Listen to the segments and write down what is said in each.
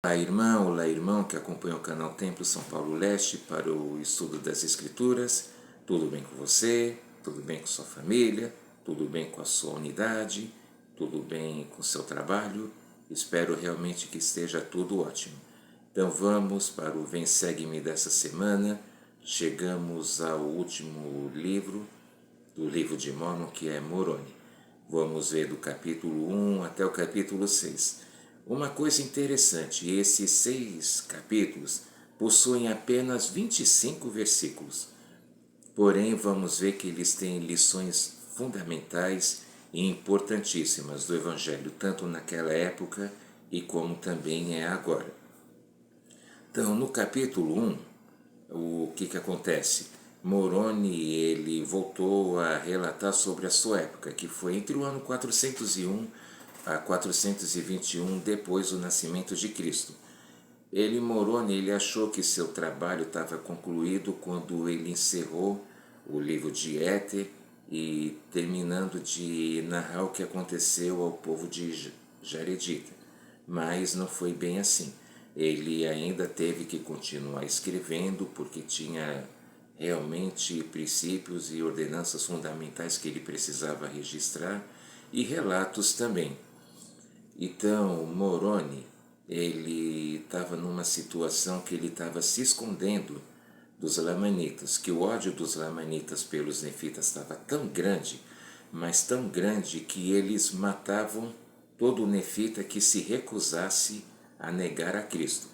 Olá irmão que acompanha o canal Templo São Paulo Leste para o estudo das Escrituras. Tudo bem com você? Tudo bem com sua família? Tudo bem com a sua unidade? Tudo bem com o seu trabalho? Espero realmente que esteja tudo ótimo. Então vamos para o Vem Segue-me dessa semana. Chegamos ao último livro do livro de Mórmon, que é Moroni. Vamos ver do capítulo 1 até o capítulo 6. Uma coisa interessante, esses 6 capítulos possuem apenas 25 versículos. Porém, vamos ver que eles têm lições fundamentais e importantíssimas do Evangelho, tanto naquela época e como também é agora. Então, no capítulo 1, o que acontece? Moroni ele voltou a relatar sobre a sua época, que foi entre o ano 401 a 421 depois do nascimento de Cristo. Moroni ele achou que seu trabalho estava concluído quando ele encerrou o livro de Éter e terminando de narrar o que aconteceu ao povo de Jaredita. Mas não foi bem assim. Ele ainda teve que continuar escrevendo porque tinha realmente princípios e ordenanças fundamentais que ele precisava registrar e relatos também. Então, Moroni, ele estava numa situação que ele estava se escondendo dos lamanitas, que o ódio dos lamanitas pelos nefitas estava tão grande, mas tão grande que eles matavam todo nefita que se recusasse a negar a Cristo.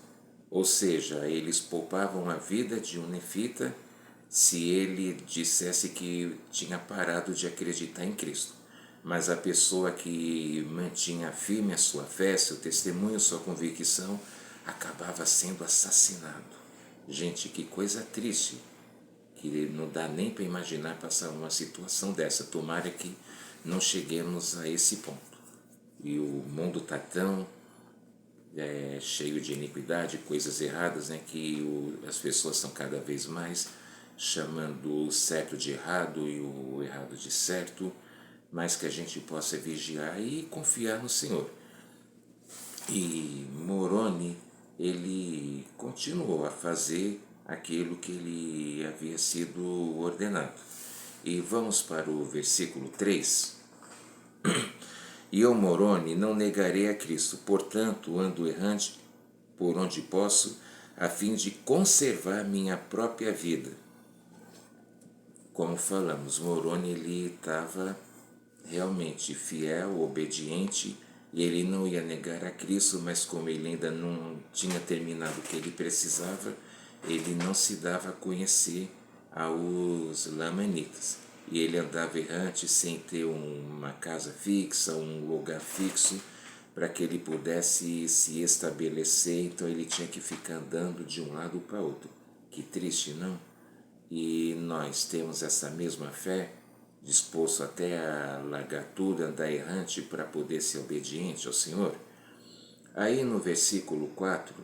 Ou seja, eles poupavam a vida de um nefita se ele dissesse que tinha parado de acreditar em Cristo. Mas a pessoa que mantinha firme a sua fé, seu testemunho, sua convicção, acabava sendo assassinado. Gente, que coisa triste, que não dá nem para imaginar passar uma situação dessa. Tomara que não cheguemos a esse ponto. E o mundo está tão cheio de iniquidade, coisas erradas, que as pessoas são cada vez mais chamando o certo de errado e o errado de certo, mas que a gente possa vigiar e confiar no Senhor. E Moroni, ele continuou a fazer aquilo que ele havia sido ordenado. E vamos para o versículo 3. E eu, Moroni, não negarei a Cristo, portanto ando errante por onde posso, a fim de conservar minha própria vida. Como falamos, Moroni ele estava realmente fiel, obediente, e ele não ia negar a Cristo, mas como ele ainda não tinha terminado o que ele precisava, ele não se dava a conhecer aos lamanitas. E ele andava errante sem ter uma casa fixa, um lugar fixo, para que ele pudesse se estabelecer, então ele tinha que ficar andando de um lado para outro. Que triste, não? E nós temos essa mesma fé, disposto até a largar tudo, andar errante para poder ser obediente ao Senhor? Aí no versículo 4,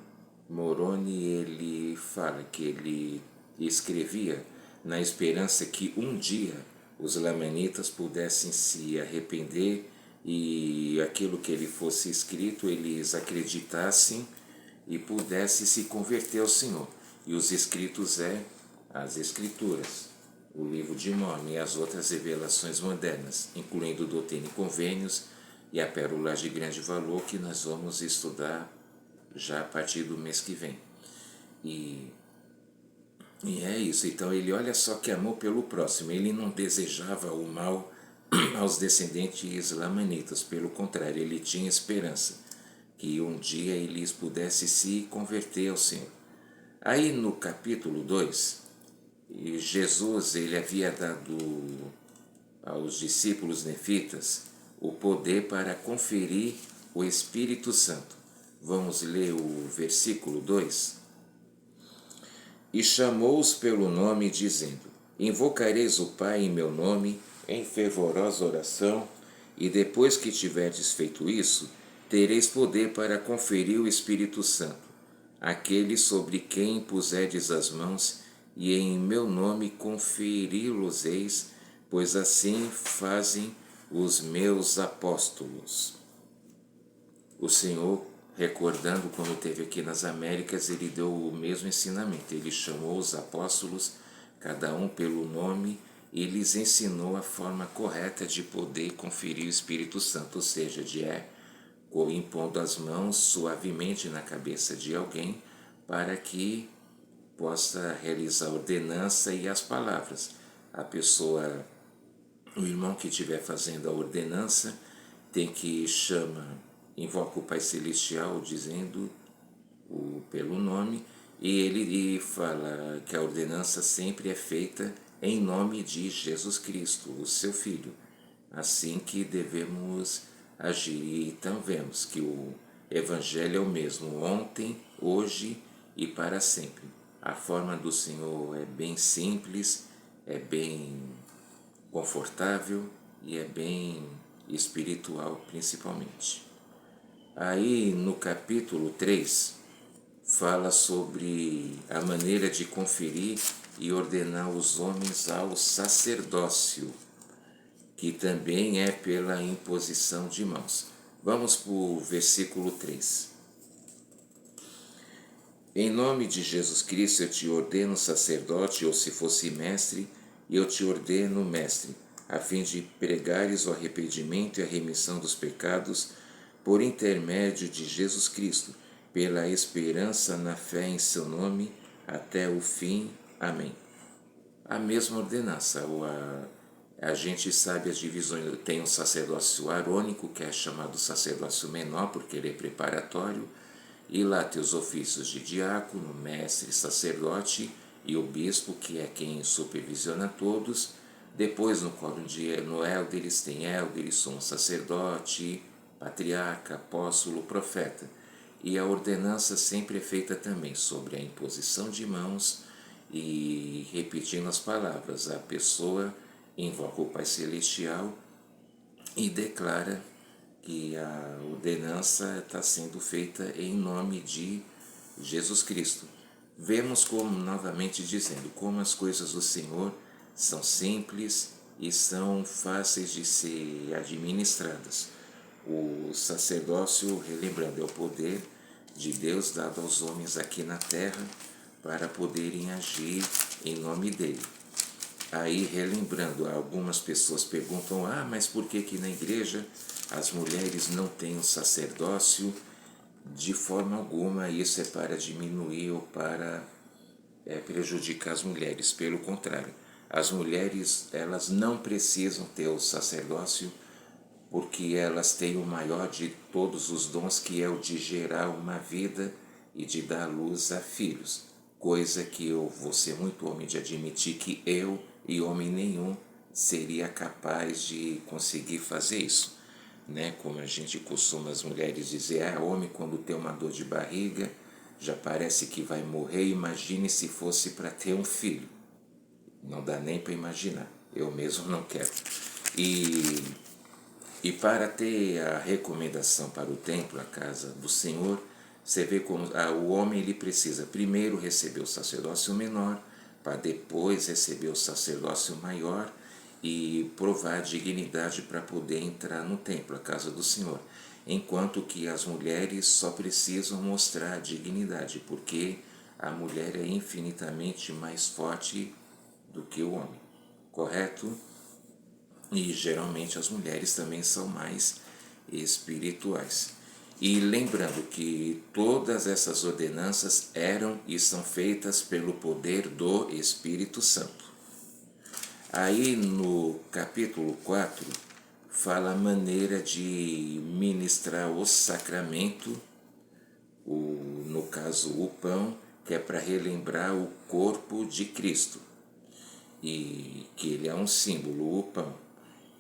Moroni ele fala que ele escrevia na esperança que um dia os lamanitas pudessem se arrepender e aquilo que ele fosse escrito eles acreditassem e pudessem se converter ao Senhor. E os escritos as Escrituras, o livro de Mórmon e as outras revelações modernas, incluindo Doutrina e Convênios e a Pérola de Grande Valor, que nós vamos estudar já a partir do mês que vem. E é isso, então ele olha só que amor pelo próximo, ele não desejava o mal aos descendentes lamanitas, pelo contrário, ele tinha esperança que um dia eles pudessem se converter ao Senhor. Aí no capítulo 2, Jesus ele havia dado aos discípulos nefitas o poder para conferir o Espírito Santo. Vamos ler o versículo 2. E chamou-os pelo nome, dizendo: Invocareis o Pai em meu nome, em fervorosa oração, e depois que tiverdes feito isso, tereis poder para conferir o Espírito Santo, aquele sobre quem puserdes as mãos, e em meu nome conferi-los-eis, pois assim fazem os meus apóstolos. O Senhor recordando quando esteve aqui nas Américas, ele deu o mesmo ensinamento. Ele chamou os apóstolos, cada um pelo nome, e lhes ensinou a forma correta de poder conferir o Espírito Santo, ou seja, impondo as mãos suavemente na cabeça de alguém para que possa realizar a ordenança e as palavras. A pessoa, o irmão que estiver fazendo a ordenança, tem que invoca o Pai Celestial dizendo pelo nome, e ele fala que a ordenança sempre é feita em nome de Jesus Cristo, o seu Filho. Assim que devemos agir. E então vemos que o Evangelho é o mesmo ontem, hoje e para sempre. A forma do Senhor é bem simples, é bem confortável e é bem espiritual principalmente. Aí no capítulo 3 fala sobre a maneira de conferir e ordenar os homens ao sacerdócio, que também é pela imposição de mãos. Vamos para o versículo 3. Em nome de Jesus Cristo eu te ordeno sacerdote, ou se fosse mestre, e eu te ordeno mestre, a fim de pregares o arrependimento e a remissão dos pecados por intermédio de Jesus Cristo, pela esperança na fé em seu nome, até o fim. Amém. A mesma ordenança. A gente sabe as divisões. Tem um sacerdócio arônico, que é chamado sacerdócio menor, porque ele é preparatório, e lá tem os ofícios de diácono, mestre, sacerdote e o bispo, que é quem supervisiona todos. Depois, no Élderes, tem Élderes, sumo sacerdote, patriarca, apóstolo, profeta. E a ordenança sempre é feita também sobre a imposição de mãos e repetindo as palavras. A pessoa invoca o Pai Celestial e declara que a ordenança está sendo feita em nome de Jesus Cristo. Vemos como, novamente dizendo, como as coisas do Senhor são simples e são fáceis de ser administradas. O sacerdócio, relembrando, é o poder de Deus dado aos homens aqui na terra para poderem agir em nome dele. Aí, relembrando, algumas pessoas perguntam, mas por que na igreja as mulheres não têm um sacerdócio? De forma alguma isso é para diminuir ou para prejudicar as mulheres. Pelo contrário, as mulheres elas não precisam ter o sacerdócio, porque elas têm o maior de todos os dons, que é o de gerar uma vida e de dar luz a filhos. Coisa que eu vou ser muito homem de admitir que eu e homem nenhum seria capaz de conseguir fazer isso. Né? Como a gente costuma as mulheres dizer, homem quando tem uma dor de barriga já parece que vai morrer, imagine se fosse para ter um filho. Não dá nem para imaginar, eu mesmo não quero. E para ter a recomendação para o templo, a casa do Senhor, você vê como o homem ele precisa primeiro receber o sacerdócio menor, para depois receber o sacerdócio maior e provar a dignidade para poder entrar no templo, a casa do Senhor. Enquanto que as mulheres só precisam mostrar a dignidade, porque a mulher é infinitamente mais forte do que o homem, correto? E geralmente as mulheres também são mais espirituais. E lembrando que todas essas ordenanças eram e são feitas pelo poder do Espírito Santo. Aí no capítulo 4 fala a maneira de ministrar o sacramento, no caso o pão, que é para relembrar o corpo de Cristo, e que ele é um símbolo, o pão.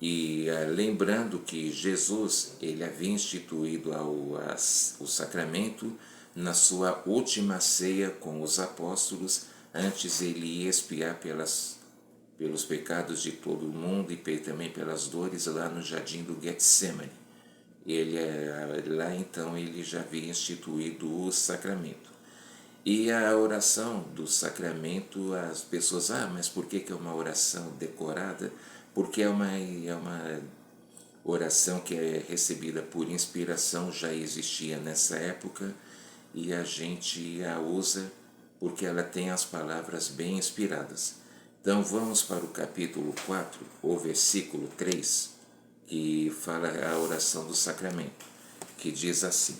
E lembrando que Jesus ele havia instituído o sacramento na sua última ceia com os apóstolos, antes ele ia expiar pelos pecados de todo o mundo e também pelas dores lá no jardim do Getsemane. Lá então ele já havia instituído o sacramento. E a oração do sacramento, as pessoas, mas por que é uma oração decorada? Porque é uma oração que é recebida por inspiração, já existia nessa época e a gente a usa porque ela tem as palavras bem inspiradas. Então vamos para o capítulo 4, o versículo 3, que fala a oração do sacramento, que diz assim: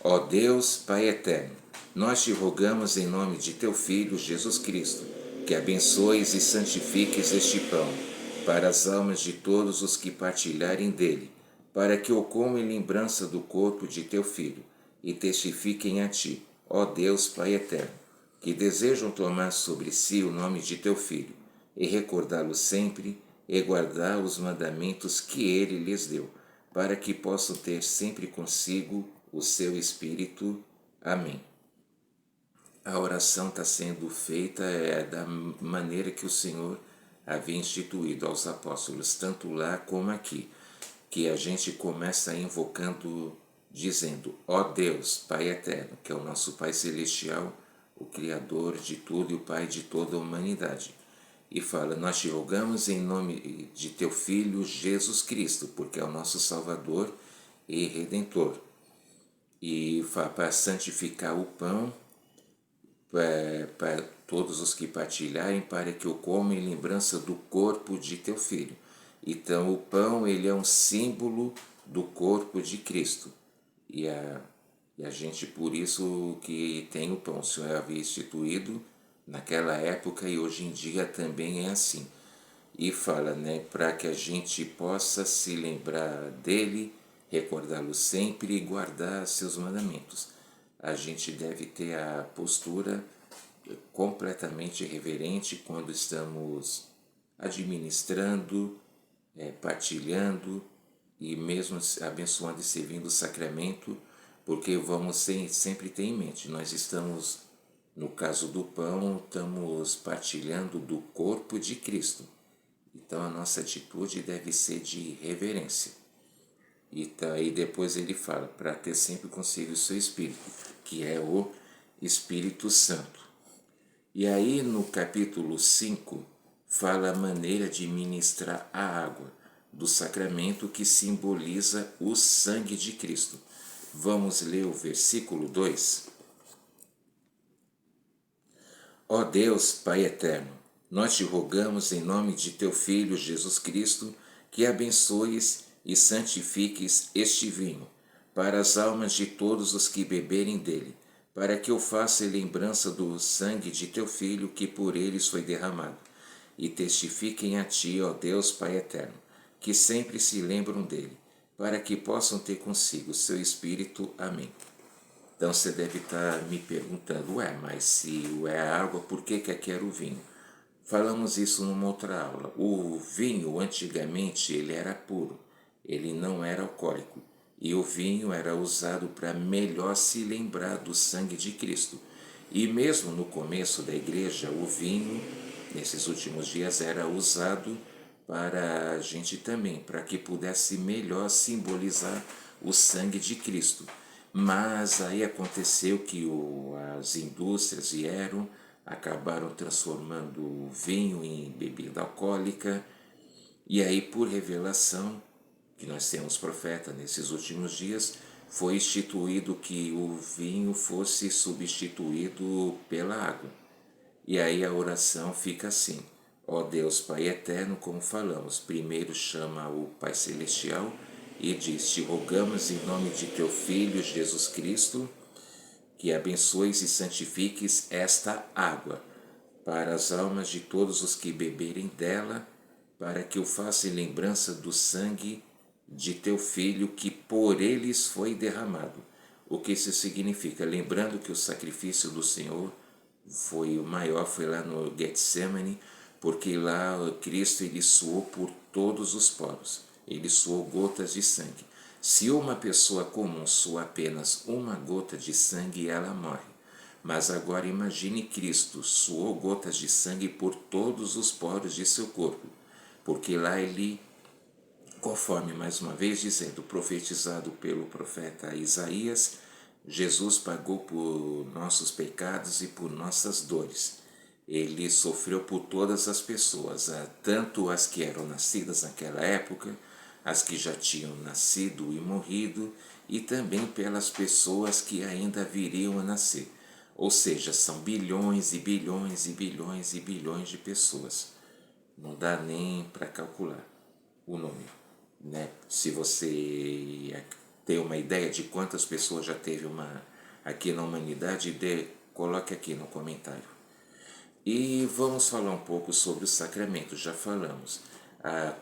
Ó Deus, Pai eterno, nós te rogamos em nome de teu Filho Jesus Cristo, que abençoes e santifiques este pão, para as almas de todos os que partilharem dele, para que o comam em lembrança do corpo de teu Filho, e testifiquem a ti, ó Deus Pai eterno, que desejam tomar sobre si o nome de teu Filho, e recordá-lo sempre, e guardar os mandamentos que ele lhes deu, para que possam ter sempre consigo o seu Espírito. Amém. A oração está sendo feita da maneira que o Senhor havia instituído aos apóstolos, tanto lá como aqui, que a gente começa invocando, dizendo: ó Deus, Pai eterno, que é o nosso Pai celestial, o Criador de tudo e o Pai de toda a humanidade. E fala: nós te rogamos em nome de teu Filho Jesus Cristo, porque é o nosso Salvador e Redentor. E para santificar o pão, para todos os que partilharem, para que o comam em lembrança do corpo de teu Filho. Então o pão, ele é um símbolo do corpo de Cristo. E a gente, por isso que tem o pão, o Senhor havia instituído naquela época e hoje em dia também é assim. E fala, né, para que a gente possa se lembrar dele, recordá-lo sempre e guardar seus mandamentos. A gente deve ter a postura completamente reverente quando estamos administrando, partilhando e mesmo abençoando e servindo o sacramento, porque vamos sempre ter em mente, nós estamos, no caso do pão, estamos partilhando do corpo de Cristo. Então a nossa atitude deve ser de reverência. E depois ele fala, para ter sempre consigo o seu Espírito, que é o Espírito Santo. E aí no capítulo 5 fala a maneira de ministrar a água do sacramento que simboliza o sangue de Cristo. Vamos ler o versículo 2. Ó Deus, Pai eterno, nós te rogamos em nome de teu Filho Jesus Cristo que abençoes e santifiques este vinho para as almas de todos os que beberem dele, para que eu faça lembrança do sangue de teu Filho que por eles foi derramado, e testifiquem a ti, ó Deus Pai eterno, que sempre se lembram dele, para que possam ter consigo o seu Espírito. Amém. Então você deve estar me perguntando, mas se é água, por que aqui era o vinho? Falamos isso numa outra aula. O vinho, antigamente, ele era puro, ele não era alcoólico. E o vinho era usado para melhor se lembrar do sangue de Cristo. E mesmo no começo da igreja, o vinho, nesses últimos dias, era usado para a gente também, para que pudesse melhor simbolizar o sangue de Cristo. Mas aí aconteceu que as indústrias vieram, acabaram transformando o vinho em bebida alcoólica, e aí por revelação, que nós temos profeta nesses últimos dias, foi instituído que o vinho fosse substituído pela água. E aí a oração fica assim: ó Deus Pai eterno, como falamos, primeiro chama o Pai Celestial e diz: te rogamos em nome de teu Filho Jesus Cristo, que abençoes e santifiques esta água para as almas de todos os que beberem dela, para que eu faça lembrança do sangue de teu Filho que por eles foi derramado. O que isso significa? Lembrando que o sacrifício do Senhor foi o maior, foi lá no Getsemane, porque lá Cristo ele suou por todos os poros, ele suou gotas de sangue. Se uma pessoa comum sua apenas uma gota de sangue, ela morre. Mas agora imagine Cristo suou gotas de sangue por todos os poros de seu corpo, porque lá ele, conforme mais uma vez dizendo, profetizado pelo profeta Isaías, Jesus pagou por nossos pecados e por nossas dores. Ele sofreu por todas as pessoas, tanto as que eram nascidas naquela época, as que já tinham nascido e morrido, e também pelas pessoas que ainda viriam a nascer. Ou seja, são bilhões e bilhões e bilhões e bilhões de pessoas. Não dá nem para calcular o número, né? Se você tem uma ideia de quantas pessoas já teve aqui na humanidade, coloque aqui no comentário. E vamos falar um pouco sobre os sacramentos, já falamos.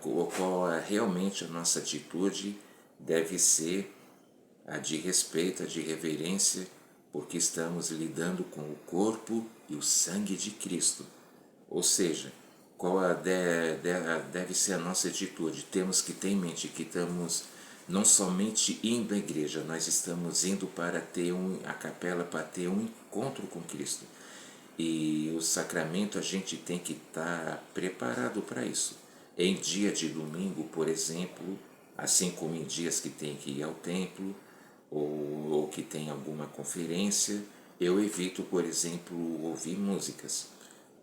Qual realmente a nossa atitude deve ser a de respeito, a de reverência, porque estamos lidando com o corpo e o sangue de Cristo. Ou seja, qual deve ser a nossa atitude? Temos que ter em mente que estamos não somente indo à igreja, nós estamos indo para ter a capela para ter um encontro com Cristo. E o sacramento a gente tem que estar preparado para isso. Em dia de domingo, por exemplo, assim como em dias que tem que ir ao templo ou que tem alguma conferência, eu evito, por exemplo, ouvir músicas.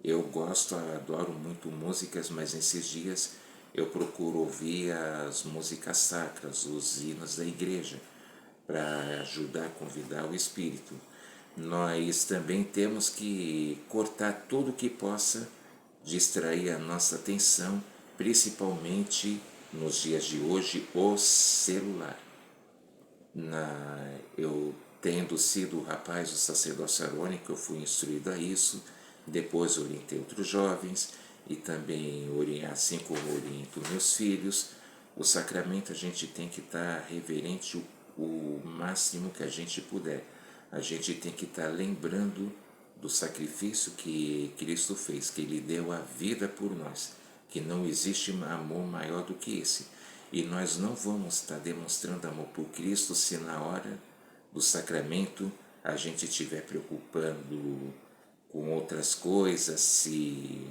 Eu gosto, adoro muito músicas, mas nesses dias eu procuro ouvir as músicas sacras, os hinos da igreja, para ajudar a convidar o Espírito. Nós também temos que cortar tudo que possa distrair a nossa atenção, principalmente nos dias de hoje, o celular. Eu tendo sido o rapaz do sacerdócio arônico, eu fui instruído a isso, depois orientei outros jovens e também, assim como oriento meus filhos, o sacramento a gente tem que estar reverente o máximo que a gente puder. A gente tem que estar lembrando do sacrifício que Cristo fez, que Ele deu a vida por nós, que não existe amor maior do que esse. E nós não vamos estar demonstrando amor por Cristo se na hora do sacramento a gente estiver preocupando com outras coisas, se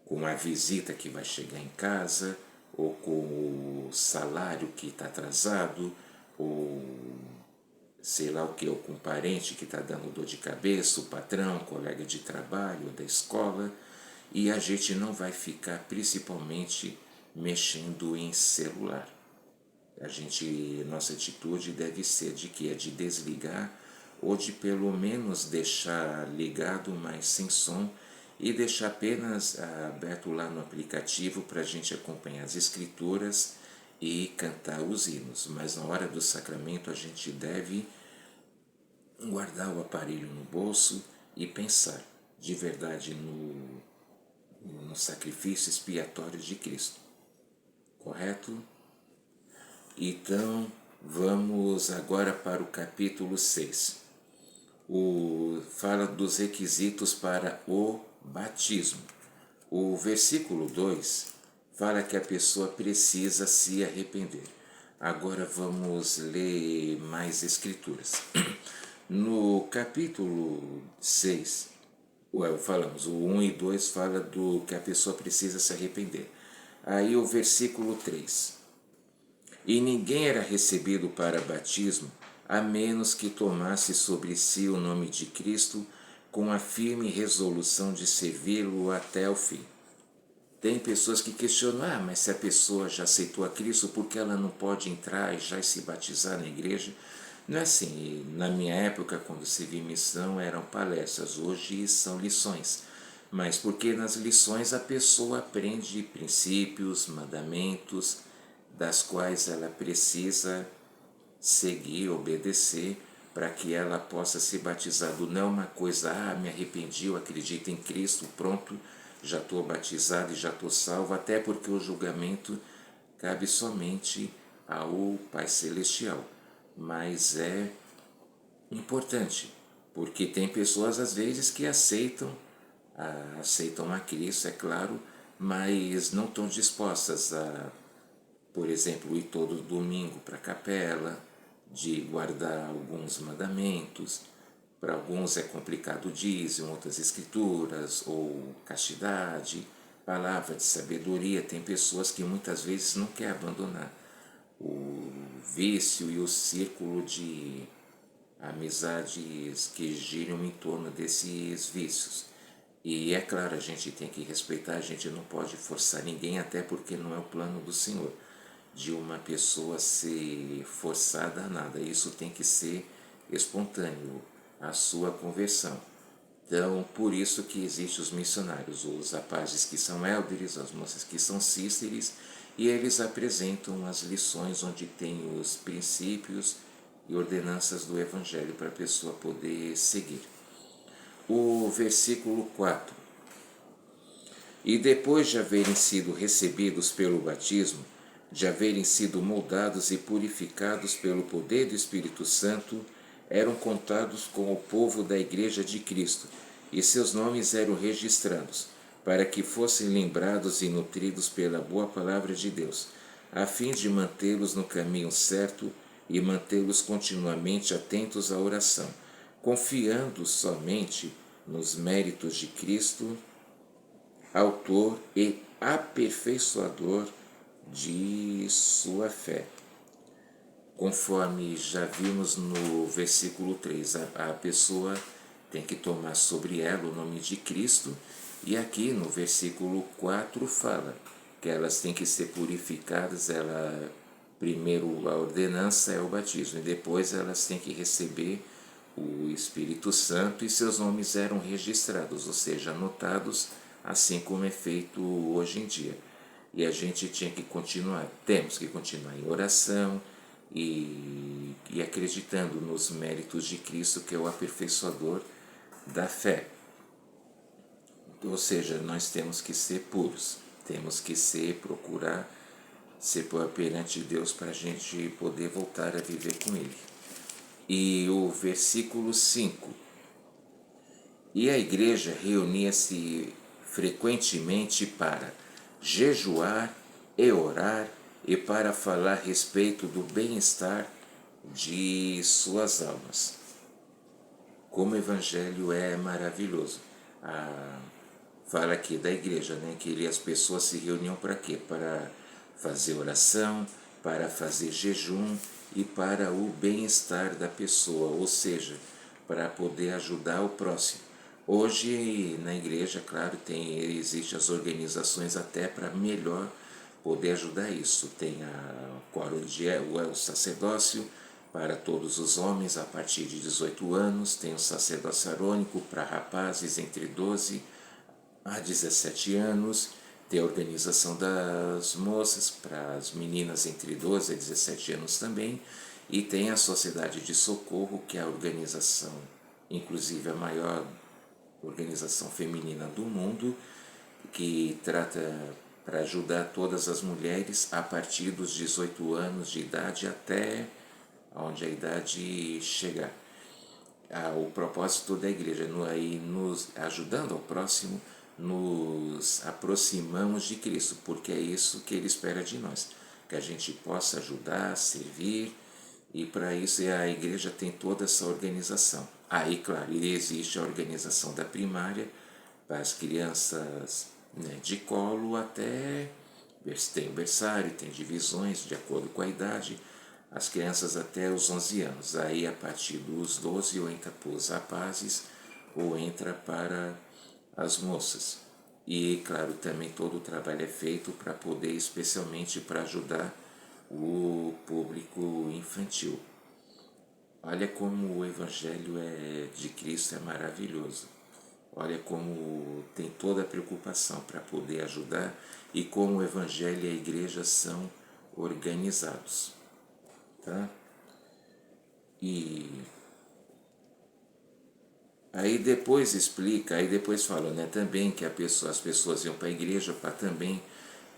com a visita que vai chegar em casa, ou com o salário que está atrasado, ou sei lá o que, ou com um parente que está dando dor de cabeça, o patrão, o colega de trabalho, da escola, e a gente não vai ficar principalmente mexendo em celular. Nossa atitude deve ser de que é de desligar ou de pelo menos deixar ligado, mas sem som, e deixar apenas aberto lá no aplicativo para a gente acompanhar as escrituras e cantar os hinos. Mas na hora do sacramento a gente deve guardar o aparelho no bolso e pensar de verdade no sacrifício expiatório de Cristo. Correto? Então, vamos agora para o capítulo 6. Fala dos requisitos para o batismo. O versículo 2 fala que a pessoa precisa se arrepender. Agora vamos ler mais escrituras. No capítulo 6, falamos, o 1 e 2 fala do que a pessoa precisa se arrepender. Aí o versículo 3. E ninguém era recebido para batismo, a menos que tomasse sobre si o nome de Cristo com a firme resolução de servi-lo até o fim. Tem pessoas que questionam, mas se a pessoa já aceitou a Cristo, por que ela não pode entrar e já se batizar na igreja? Não é assim. Na minha época, quando servi missão, eram palestras, hoje são lições. Mas porque nas lições a pessoa aprende princípios, mandamentos, das quais ela precisa seguir, obedecer, para que ela possa ser batizada. Não uma coisa, me arrependi, eu acredito em Cristo, pronto, já estou batizado e já estou salvo, até porque o julgamento cabe somente ao Pai Celestial. Mas é importante, porque tem pessoas às vezes que aceitam a Cristo, é claro, mas não estão dispostas a, por exemplo, ir todo domingo para a capela, de guardar alguns mandamentos. Para alguns é complicado o dízimo, outras escrituras, ou castidade, palavra de sabedoria. Tem pessoas que muitas vezes não querem abandonar o vício e o círculo de amizades que giram em torno desses vícios. E é claro, a gente tem que respeitar, a gente não pode forçar ninguém, até porque não é o plano do Senhor. de uma pessoa ser forçada a nada. Isso tem que ser espontâneo, a sua conversão. Então, por isso que existem os missionários, os rapazes que são élderes, as moças que são cíceres, e eles apresentam as lições onde tem os princípios e ordenanças do Evangelho para a pessoa poder seguir. O versículo 4. E depois de haverem sido recebidos pelo batismo, de haverem sido moldados e purificados pelo poder do Espírito Santo, eram contados com o povo da Igreja de Cristo, e seus nomes eram registrados, para que fossem lembrados e nutridos pela boa palavra de Deus, a fim de mantê-los no caminho certo e mantê-los continuamente atentos à oração, confiando somente nos méritos de Cristo, autor e aperfeiçoador de sua fé. Conforme já vimos no versículo 3, a pessoa tem que tomar sobre ela o nome de Cristo, e aqui no versículo 4 fala que elas têm que ser purificadas. Primeiro a ordenança é o batismo, e depois elas têm que receber o Espírito Santo, e seus nomes eram registrados, ou seja, anotados, assim como é feito hoje em dia. E a gente temos que continuar em oração, e acreditando nos méritos de Cristo, que é o aperfeiçoador da fé. Ou seja, nós temos que ser puros, temos que procurar ser perante Deus para a gente poder voltar a viver com Ele. E o versículo 5. E a igreja reunia-se frequentemente para jejuar e orar e para falar a respeito do bem-estar de suas almas. Como o Evangelho é maravilhoso. Fala aqui da igreja, né, que as pessoas se reuniam para quê? Para fazer oração, para fazer jejum e para o bem-estar da pessoa, ou seja, para poder ajudar o próximo. Hoje na igreja, claro, existem as organizações até para melhor poder ajudar isso. Tem o sacerdócio para todos os homens a partir de 18 anos, tem o sacerdócio arônico para rapazes entre 12 a 17 anos, tem a organização das moças para as meninas entre 12 a 17 anos também, e tem a Sociedade de Socorro, que é a organização, inclusive a maior organização feminina do mundo, que trata para ajudar todas as mulheres a partir dos 18 anos de idade até onde a idade chegar. O propósito da igreja aí nos ajudando ao próximo, nos aproximamos de Cristo, porque é isso que Ele espera de nós, que a gente possa ajudar, servir, e para isso a igreja tem toda essa organização. Aí, claro, existe a organização da primária, para as crianças, né, de colo até, tem o berçário, tem divisões de acordo com a idade, as crianças até os 11 anos. Aí, a partir dos 12, ou entra para os rapazes, ou entra para as moças. E, claro, também todo o trabalho é feito para poder, especialmente para ajudar o público infantil. Olha como o Evangelho de Cristo é maravilhoso. Olha como tem toda a preocupação para poder ajudar, e como o Evangelho e a igreja são organizados. Tá? E aí depois fala, né, também que as pessoas iam para a igreja para também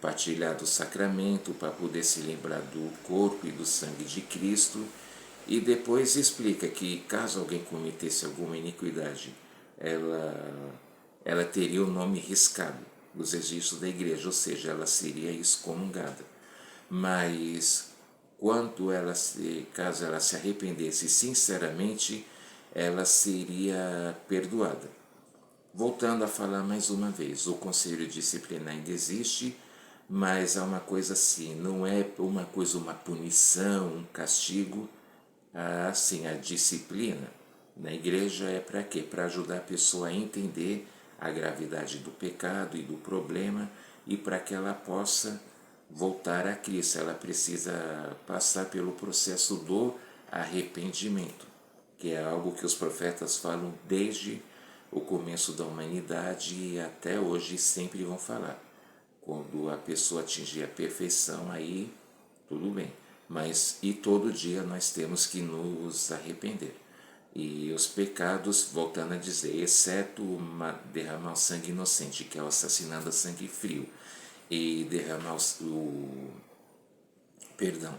partilhar do sacramento, para poder se lembrar do corpo e do sangue de Cristo. E depois explica que caso alguém cometesse alguma iniquidade, ela teria o nome riscado dos registros da igreja, ou seja, ela seria excomungada. Mas caso ela se arrependesse sinceramente, ela seria perdoada. Voltando a falar mais uma vez, o conselho disciplinar ainda existe, mas há uma coisa assim, não é uma punição, um castigo. Assim, a disciplina na igreja é para quê? Para ajudar a pessoa a entender a gravidade do pecado e do problema, e para que ela possa voltar a Cristo, ela precisa passar pelo processo do arrependimento, que é algo que os profetas falam desde o começo da humanidade e até hoje sempre vão falar. Quando a pessoa atingir a perfeição, aí tudo bem. Mas e todo dia nós temos que nos arrepender. E os pecados, voltando a dizer, exceto derramar o sangue inocente, que é o assassinado a sangue frio, e derramar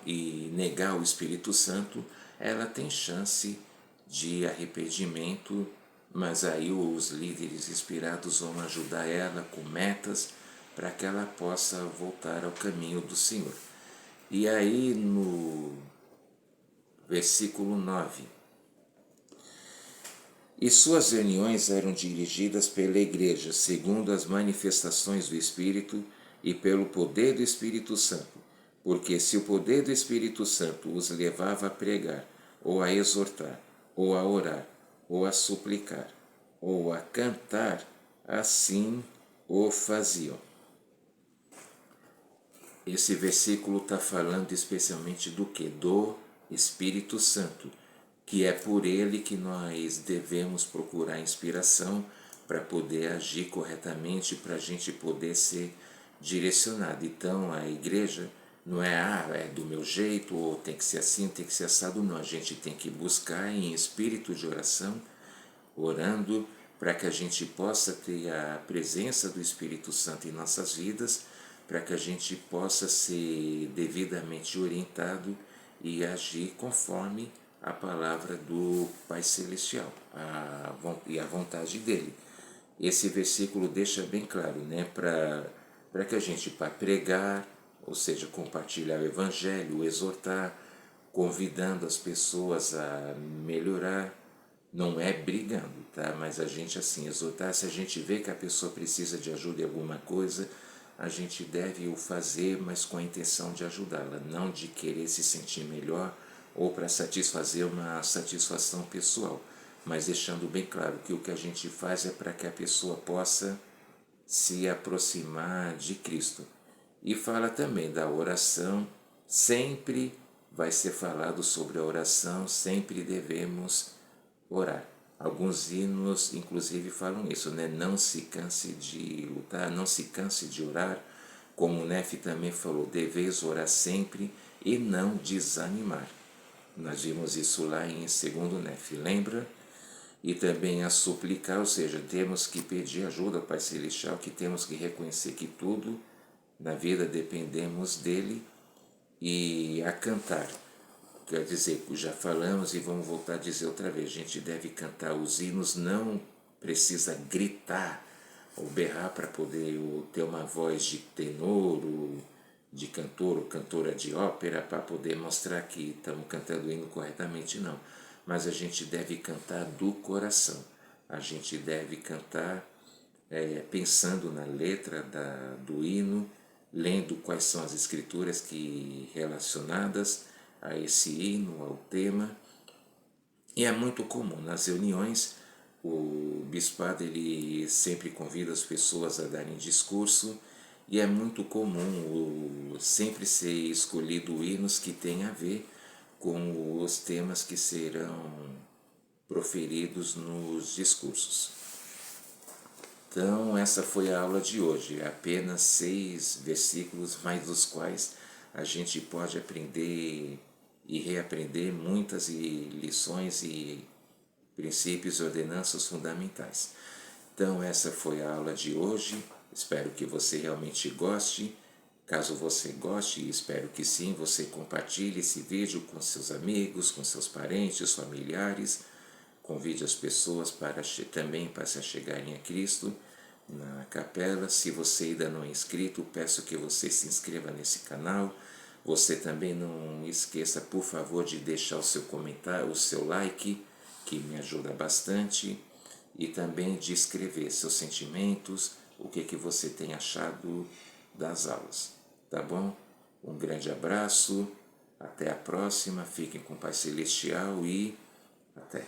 e negar o Espírito Santo, ela tem chance de arrependimento, mas aí os líderes inspirados vão ajudar ela com metas para que ela possa voltar ao caminho do Senhor. E aí no versículo 9: e suas reuniões eram dirigidas pela Igreja, segundo as manifestações do Espírito e pelo poder do Espírito Santo, porque se o poder do Espírito Santo os levava a pregar, ou a exortar, ou a orar, ou a suplicar, ou a cantar, assim o faziam. Esse versículo está falando especialmente do que? Do Espírito Santo, que é por ele que nós devemos procurar inspiração para poder agir corretamente, para a gente poder ser direcionado. Então a igreja não é, é do meu jeito, ou tem que ser assim, tem que ser assado, não. A gente tem que buscar em espírito de oração, orando para que a gente possa ter a presença do Espírito Santo em nossas vidas, para que a gente possa ser devidamente orientado e agir conforme a palavra do Pai Celestial e a vontade dele. Esse versículo deixa bem claro, né, para que a gente, para pregar, ou seja, compartilhar o Evangelho, exortar, convidando as pessoas a melhorar, não é brigando, tá? Mas a gente assim, exortar, se a gente vê que a pessoa precisa de ajuda em alguma coisa, a gente deve o fazer, mas com a intenção de ajudá-la, não de querer se sentir melhor ou para satisfazer uma satisfação pessoal, mas deixando bem claro que o que a gente faz é para que a pessoa possa se aproximar de Cristo. E fala também da oração, sempre vai ser falado sobre a oração, sempre devemos orar. Alguns hinos, inclusive, falam isso, né? Não se canse de lutar, não se canse de orar. Como o Nefe também falou, deveis orar sempre e não desanimar. Nós vimos isso lá em 2º Nefe, lembra? E também a suplicar, ou seja, temos que pedir ajuda ao Pai Celestial, que temos que reconhecer que tudo na vida dependemos dele, e a cantar. Quer dizer, já falamos e vamos voltar a dizer outra vez, a gente deve cantar os hinos, não precisa gritar ou berrar para poder ter uma voz de tenor, ou de cantor ou cantora de ópera, para poder mostrar que estamos cantando o hino corretamente, não. Mas a gente deve cantar do coração, a gente deve cantar pensando na letra do hino, lendo quais são as escrituras que relacionadas a esse hino, ao tema. E é muito comum nas reuniões, o bispado ele sempre convida as pessoas a darem discurso, e é muito comum sempre ser escolhido hinos que têm a ver com os temas que serão proferidos nos discursos. Então essa foi a aula de hoje, apenas 6 versículos, mais dos quais a gente pode aprender e reaprender muitas lições e princípios e ordenanças fundamentais. Então essa foi a aula de hoje, espero que você realmente goste. Caso você goste, e espero que sim, você compartilhe esse vídeo com seus amigos, com seus parentes, familiares. Convide as pessoas também para se achegarem a Cristo na capela. Se você ainda não é inscrito, peço que você se inscreva nesse canal. Você também não esqueça, por favor, de deixar o seu comentário, o seu like, que me ajuda bastante, e também de escrever seus sentimentos, o que você tem achado das aulas, tá bom? Um grande abraço, até a próxima, fiquem com o Pai Celestial e até!